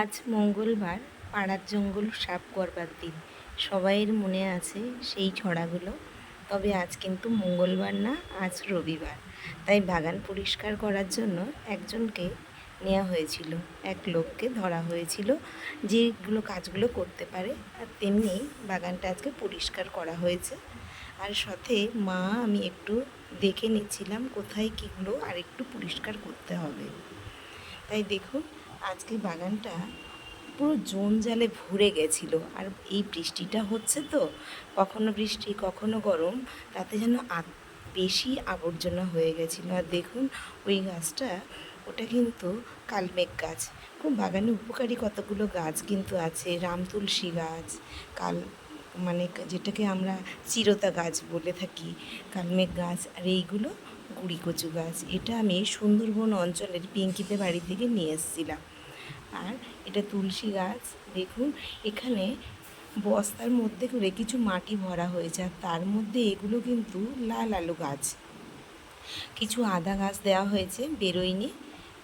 আজ মঙ্গলবার, পাড়ার জঙ্গল সাফ করবার দিন। সবাইয়ের মনে আছে সেই ছড়াগুলো। তবে আজ কিন্তু মঙ্গলবার না, আজ রবিবার। তাই বাগান পরিষ্কার করার জন্য একজনকে নেওয়া হয়েছিল, এক লোককে ধরা হয়েছিল যেগুলো কাজগুলো করতে পারে। আর তেমনি বাগানটা আজকে পরিষ্কার করা হয়েছে। আর সাথে মা আমি একটু দেখে নিচ্ছিলাম কোথায় কীগুলো আর একটু পরিষ্কার করতে হবে। তাই দেখুন আজকে বাগানটা পুরো জঞ্জালে ভরে গেছিলো। আর এই বৃষ্টিটা হচ্ছে তো, কখনো বৃষ্টি কখনো গরম, তাতে যেন বেশি আবর্জনা হয়ে গেছিলো। আর দেখুন ওই গাছটা, ওটা কিন্তু কালমেঘ গাছ। খুব বাগানে উপকারী কতগুলো গাছ কিন্তু আছে। রামতুলসী গাছ, মানে যেটাকে আমরা চিরতা গাছ বলে থাকি, কালমেঘ গাছ। আর এইগুলো গুড়ি কচু গাছ। এটা আমি সুন্দরবন অঞ্চলের পিঙ্কিতে বাড়ি থেকে নিয়ে এসেছিলাম। আর এটা তুলসী গাছ। দেখুন এখানে বস্তার মধ্যে করে কিছু মাটি ভরা হয়েছে, আর তার মধ্যে এগুলো কিন্তু লাল আলু গাছ। কিছু আদা গাছ দেওয়া হয়েছে, বেরোয়নি।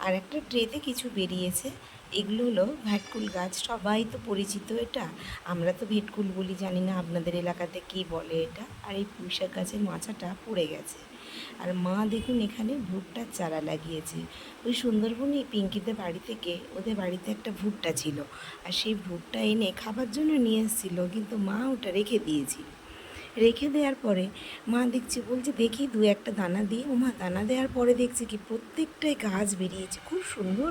আর একটা ট্রেতে কিছু বেরিয়েছে। এগুলো হলো ভেটকুল গাছ। সবাই তো পরিচিত এটা, আমরা তো ভেটকুল বলি, জানি না আপনাদের এলাকাতে কী বলে এটা। আর এই পুঁইশাক গাছের মাচাটা পড়ে গেছে। আর মা দেখুন এখানে ভুট্টার চারা লাগিয়েছে। ওই সুন্দরবনে পিঙ্কিদের বাড়ি থেকে ওদের বাড়িতে একটা ভুট্টা ছিল, আর সেই ভুট্টা এনে খাবার জন্য নিয়ে এসেছিলো, কিন্তু মা ওটা রেখে দিয়েছিল। রেখে দেওয়ার পরে মা দেখছি, বলছে দেখি দু একটা দানা দিই। ও মা, দানা দেওয়ার পরে দেখছি কি প্রত্যেকটাই গাছ বেরিয়েছে, খুব সুন্দর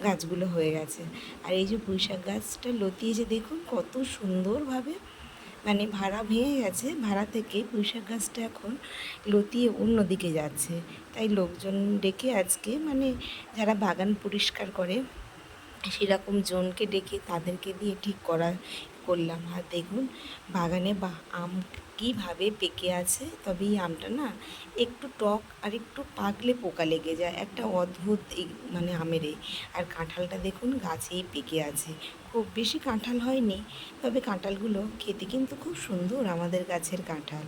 গাছগুলো হয়ে গেছে। আর এই যে পুঁইশাক গাছটা লতিয়েছে, দেখুন কত সুন্দরভাবে, মানে ভাড়া ভেঙে গেছে, ভাড়া থেকে পুঁইশাক গাছটা এখন লতিয়ে অন্যদিকে যাচ্ছে। তাই লোকজন ডেকে আজকে, মানে যারা বাগান পরিষ্কার করে সেরকম জনকে ডেকে তাদেরকে দিয়ে ঠিক করলাম। আর দেখুন বাগানে আম কীভাবে পেকে আছে। তবে এই আমটা না একটু টক, আর একটু পাকলে পোকা লেগে যায়, একটা অদ্ভুত এই মানে আমের এই। আর কাঁঠালটা দেখুন গাছেই পেকে আছে। খুব বেশি কাঁঠাল হয়নি, তবে কাঁঠালগুলো খেতে কিন্তু খুব সুন্দর, আমাদের গাছের কাঁঠাল।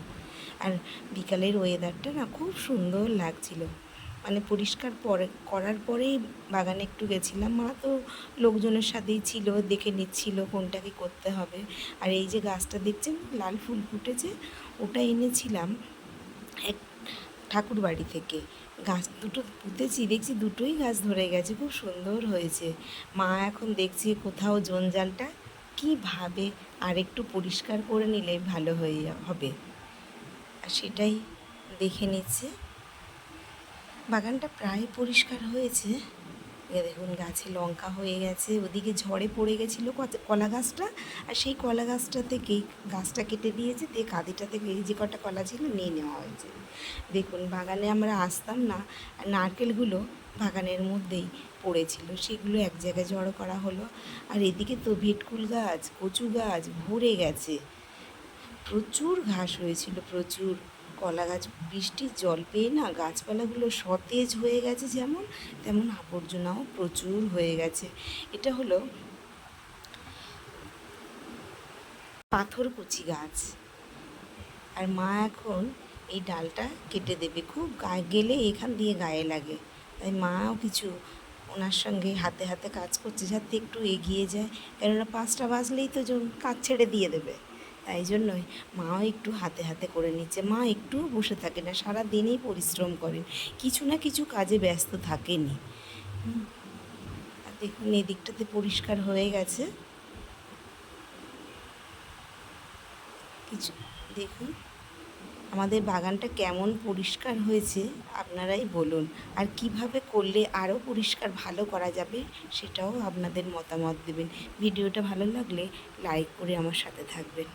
আর বিকালের ওয়েদারটা না খুব সুন্দর লাগছিল। মানে পরিষ্কার করার পরেই বাগানে একটু গেছিলাম। মা তো লোকজনের সাথেই ছিল, দেখে নিচ্ছিল কোনটা কী করতে হবে। আর এই যে গাছটা দেখছেন লাল ফুল ফুটেছে, ওটা এনেছিলাম এক ঠাকুর বাড়ি থেকে। গাছ দুটো পুঁতেছি, দেখছি দুটোই গাছ ধরে গেছে, খুব সুন্দর হয়েছে। মা এখন দেখছি কোথাও জঞ্জালটা কীভাবে আর একটু পরিষ্কার করে নিলে ভালো হবে, আর সেটাই দেখে নিচ্ছে। বাগানটা প্রায় পরিষ্কার হয়েছে। দেখুন গাছে লঙ্কা হয়ে গেছে, ওদিকে ঝড়ে পড়ে গেছিলো কলা গাছটা, আর সেই কলা গাছটা থেকেই গাছটা কেটে দিয়েছে, দিয়ে কাঁদিটা থেকে এই যে কটা কলা ছিল নিয়ে নেওয়া হয়েছে। দেখুন বাগানে আমরা আসতাম না, আর নারকেলগুলো বাগানের মধ্যেই পড়েছিল, সেগুলো এক জায়গায় জড়ো করা হলো। আর এদিকে তো ভেটকুল গাছ, কচু গাছ ভরে গেছে, প্রচুর ঘাস হয়েছিল, প্রচুর। কলা গাছ বৃষ্টির জল পেয়ে না গাছপালাগুলো সতেজ হয়ে গেছে, যেমন তেমন আবর্জনাও প্রচুর হয়ে গেছে। এটা হলো পাথরকুচি গাছ। আর মা এখন এই ডালটা কেটে দেবে, খুব গায়ে গেলে এখান দিয়ে গায়ে লাগে। তাই মাও কিছু ওনার সঙ্গে হাতে হাতে কাজ করছে, যাতে একটু এগিয়ে যায়, কেননা 5টা বাজলেই তো কাজ ছেড়ে দিয়ে দেবে। তাই জন্যই মাও একটু হাতে হাতে করে নিচ্ছে। মা একটুও বসে থাকে না, সারা দিনেই পরিশ্রম করেন, কিছু না কিছু কাজে ব্যস্ত থাকেনি। আর দেখুন এই দিকটাতে পরিষ্কার হয়ে গেছে কিছু। দেখুন আমাদের বাগানটা কেমন পরিষ্কার হয়েছে আপনারাই বলুন। আর কিভাবে করলে আরও পরিষ্কার ভালো করা যাবে সেটাও আপনাদের মতামত দেবেন। ভিডিওটা ভালো লাগলে লাইক করে আমার সাথে থাকবেন।